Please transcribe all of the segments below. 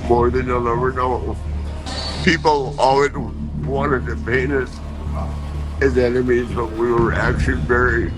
more than you'll ever know. People always wanted to paint us as enemies, but we were actually very,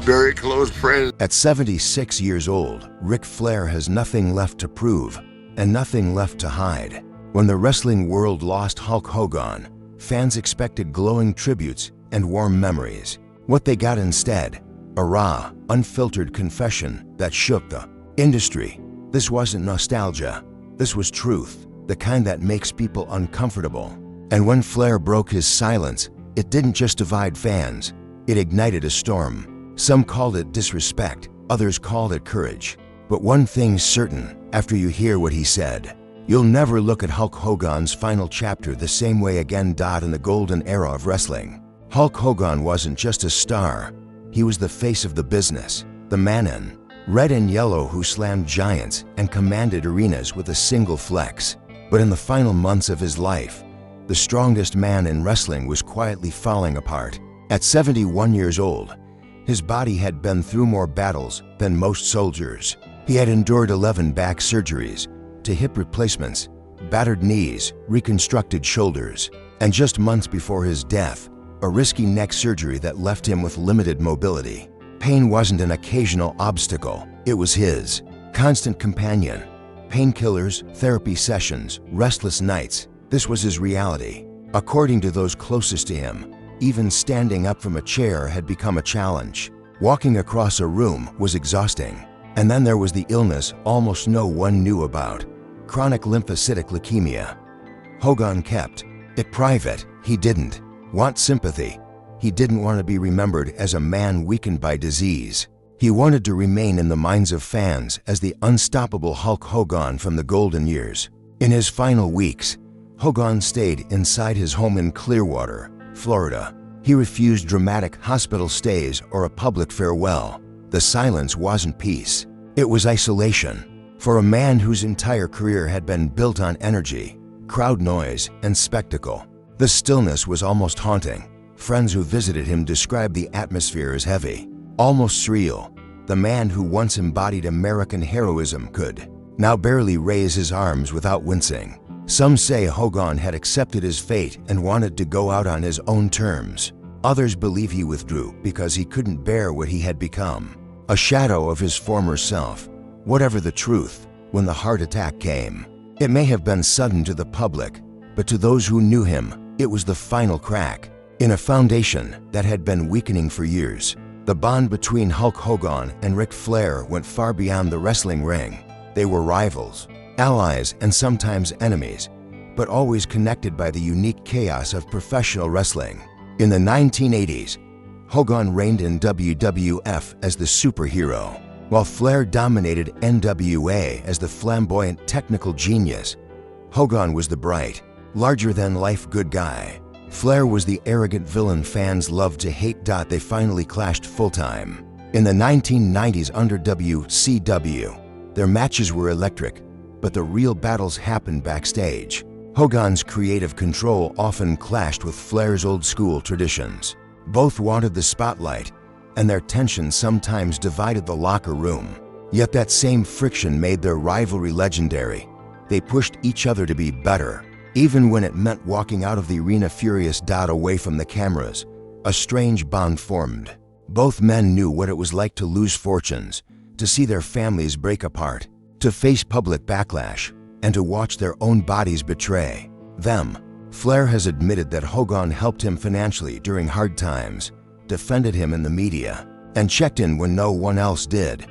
very close friends. At 76 years old, Ric Flair has nothing left to prove and nothing left to hide. When the wrestling world lost Hulk Hogan, fans expected glowing tributes and warm memories. What they got instead, a raw, unfiltered confession that shook the industry. This wasn't nostalgia. This was truth, the kind that makes people uncomfortable. And when Flair broke his silence, it didn't just divide fans, it ignited a storm. Some called it disrespect, others called it courage. But one thing's certain, after you hear what he said, you'll never look at Hulk Hogan's final chapter the same way again. In the golden era of wrestling, Hulk Hogan wasn't just a star, he was the face of the business, the man in red and yellow who slammed giants and commanded arenas with a single flex. But in the final months of his life, the strongest man in wrestling was quietly falling apart. At 71 years old, his body had been through more battles than most soldiers. He had endured 11 back surgeries, to hip replacements, battered knees, reconstructed shoulders, and just months before his death, a risky neck surgery that left him with limited mobility. Pain wasn't an occasional obstacle, it was his constant companion. Painkillers, therapy sessions, restless nights, this was his reality. According to those closest to him, even standing up from a chair had become a challenge. Walking across a room was exhausting. And then there was the illness almost no one knew about, chronic lymphocytic leukemia. Hogan kept it private. He didn't want sympathy. He didn't want to be remembered as a man weakened by disease. He wanted to remain in the minds of fans as the unstoppable Hulk Hogan from the golden years. In his final weeks, Hogan stayed inside his home in Clearwater, Florida. He refused dramatic hospital stays or a public farewell. The silence wasn't peace, it was isolation. For a man whose entire career had been built on energy, crowd noise, and spectacle, the stillness was almost haunting. Friends who visited him described the atmosphere as heavy, almost surreal. The man who once embodied American heroism could now barely raise his arms without wincing. Some say Hogan had accepted his fate and wanted to go out on his own terms. Others believe he withdrew because he couldn't bear what he had become, a shadow of his former self. Whatever the truth, when the heart attack came, it may have been sudden to the public, but to those who knew him, it was the final crack in a foundation that had been weakening for years. The bond between Hulk Hogan and Ric Flair went far beyond the wrestling ring. They were rivals, allies, and sometimes enemies, but always connected by the unique chaos of professional wrestling. In the 1980s, Hogan reigned in WWF as the superhero, while Flair dominated NWA as the flamboyant technical genius. Hogan was the bright, larger-than-life good guy. Flair was the arrogant villain fans loved to hate. They finally clashed full-time in the 1990s under WCW. Their matches were electric, but the real battles happened backstage. Hogan's creative control often clashed with Flair's old-school traditions. Both wanted the spotlight, and their tension sometimes divided the locker room. Yet that same friction made their rivalry legendary. They pushed each other to be better, even when it meant walking out of the arena furious. Away from the cameras, a strange bond formed. Both men knew what it was like to lose fortunes, to see their families break apart, to face public backlash, and to watch their own bodies betray them. Flair has admitted that Hogan helped him financially during hard times, defended him in the media, and checked in when no one else did.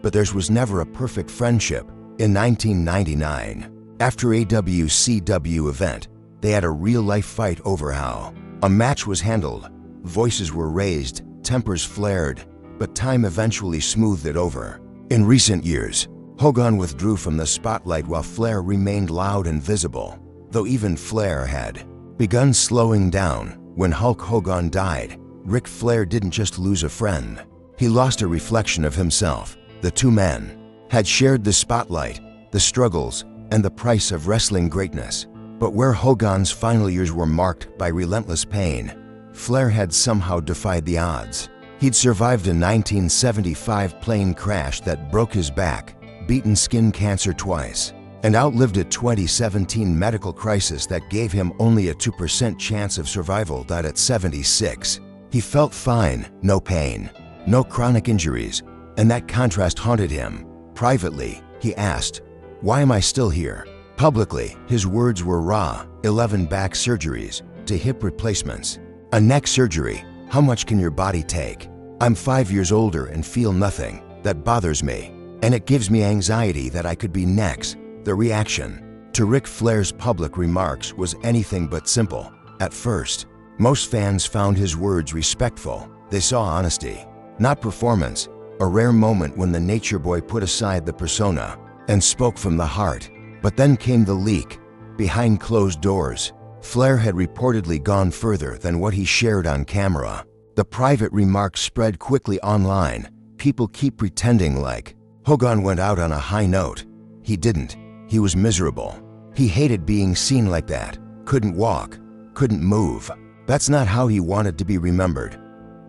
But theirs was never a perfect friendship. In 1999, after a WCW event, they had a real-life fight over how a match was handled. Voices were raised, tempers flared, but time eventually smoothed it over. In recent years, Hogan withdrew from the spotlight while Flair remained loud and visible, though even Flair had begun slowing down. When Hulk Hogan died, Ric Flair didn't just lose a friend, he lost a reflection of himself. The two men had shared the spotlight, the struggles, and the price of wrestling greatness. But where Hogan's final years were marked by relentless pain, Flair had somehow defied the odds. He'd survived a 1975 plane crash that broke his back, beaten skin cancer twice, and outlived a 2017 medical crisis that gave him only a 2% chance of survival. At 76, he felt fine, no pain, no chronic injuries, and that contrast haunted him. Privately, he asked, "Why am I still here?" Publicly, his words were raw: 11 back surgeries, to hip replacements, a neck surgery. How much can your body take? I'm 5 years older and feel nothing. That bothers me, and it gives me anxiety that I could be next. The reaction to Ric Flair's public remarks was anything but simple. At first, most fans found his words respectful. They saw honesty, not performance, a rare moment when the Nature Boy put aside the persona and spoke from the heart. But then came the leak. Behind closed doors, Flair had reportedly gone further than what he shared on camera. The private remarks spread quickly online. People keep pretending like Hogan went out on a high note. He didn't. He was miserable. He hated being seen like that. Couldn't walk, couldn't move. That's not how he wanted to be remembered.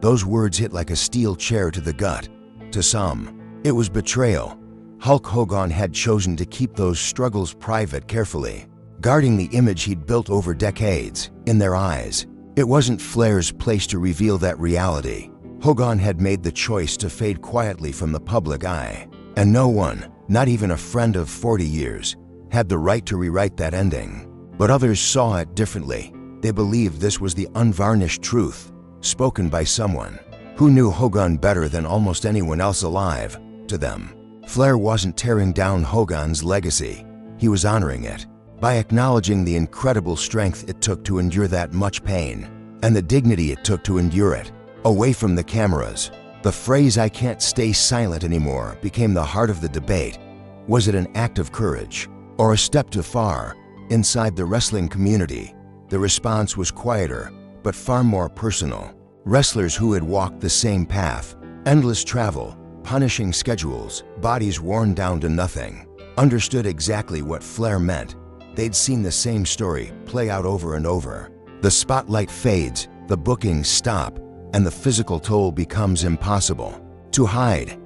Those words hit like a steel chair to the gut. To some, it was betrayal. Hulk Hogan had chosen to keep those struggles private, carefully, guarding the image he'd built over decades. In their eyes, it wasn't Flair's place to reveal that reality. Hogan had made the choice to fade quietly from the public eye, and no one, not even a friend of 40 years, had the right to rewrite that ending. But others saw it differently. They believed this was the unvarnished truth, spoken by someone who knew Hogan better than almost anyone else alive. To them, Flair wasn't tearing down Hogan's legacy. He was honoring it by acknowledging the incredible strength it took to endure that much pain, and the dignity it took to endure it away from the cameras. The phrase "I can't stay silent anymore" became the heart of the debate. Was it an act of courage, or a step too far? Inside the wrestling community, the response was quieter, but far more personal. Wrestlers who had walked the same path, endless travel, punishing schedules, bodies worn down to nothing, understood exactly what Flair meant. They'd seen the same story play out over and over. The spotlight fades, the bookings stop, and the physical toll becomes impossible to hide.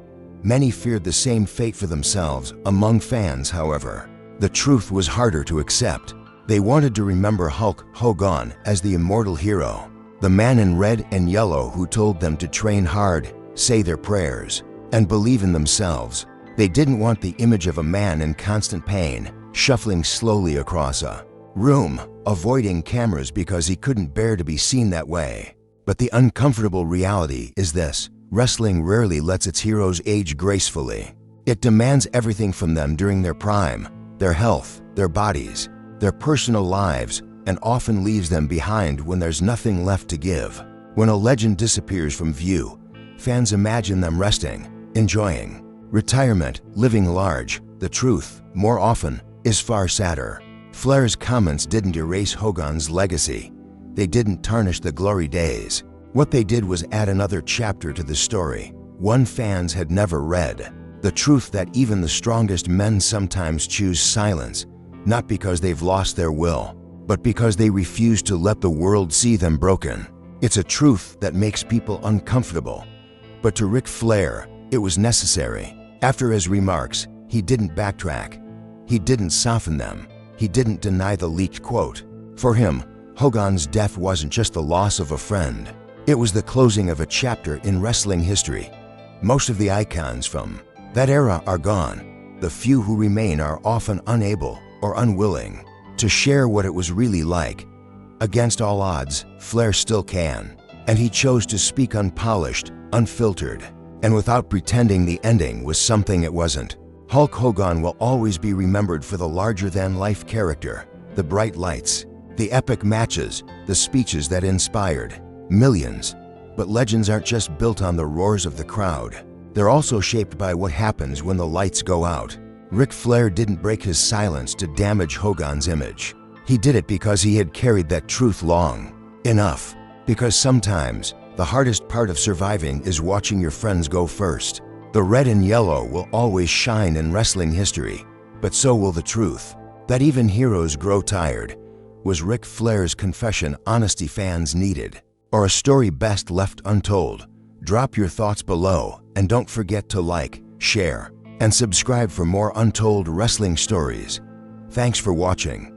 Many feared the same fate for themselves. Among fans, however, the truth was harder to accept. They wanted to remember Hulk Hogan as the immortal hero, the man in red and yellow who told them to train hard, say their prayers, and believe in themselves. They didn't want the image of a man in constant pain, shuffling slowly across a room, avoiding cameras because he couldn't bear to be seen that way. But the uncomfortable reality is this: wrestling rarely lets its heroes age gracefully. It demands everything from them during their prime, their health, their bodies, their personal lives, and often leaves them behind when there's nothing left to give. When a legend disappears from view, fans imagine them resting, enjoying retirement, living large. The truth, more often, is far sadder. Flair's comments didn't erase Hogan's legacy. They didn't tarnish the glory days. What they did was add another chapter to the story, one fans had never read. The truth that even the strongest men sometimes choose silence, not because they've lost their will, but because they refuse to let the world see them broken. It's a truth that makes people uncomfortable. But to Ric Flair, it was necessary. After his remarks, he didn't backtrack. He didn't soften them. He didn't deny the leaked quote. For him, Hogan's death wasn't just the loss of a friend. It was the closing of a chapter in wrestling history. Most of the icons from that era are gone. The few who remain are often unable or unwilling to share what it was really like. Against all odds, Flair still can. And he chose to speak unpolished, unfiltered, and without pretending the ending was something it wasn't. Hulk Hogan will always be remembered for the larger-than-life character, the bright lights, the epic matches, the speeches that inspired millions. But legends aren't just built on the roars of the crowd. They're also shaped by what happens when the lights go out. Ric Flair didn't break his silence to damage Hogan's image. He did it because he had carried that truth long enough. Because sometimes, the hardest part of surviving is watching your friends go first. The red and yellow will always shine in wrestling history, but so will the truth. That even heroes grow tired. Was Ric Flair's confession honesty fans needed, or a story best left untold? Drop your thoughts below, and don't forget to like, share, and subscribe for more untold wrestling stories. Thanks for watching.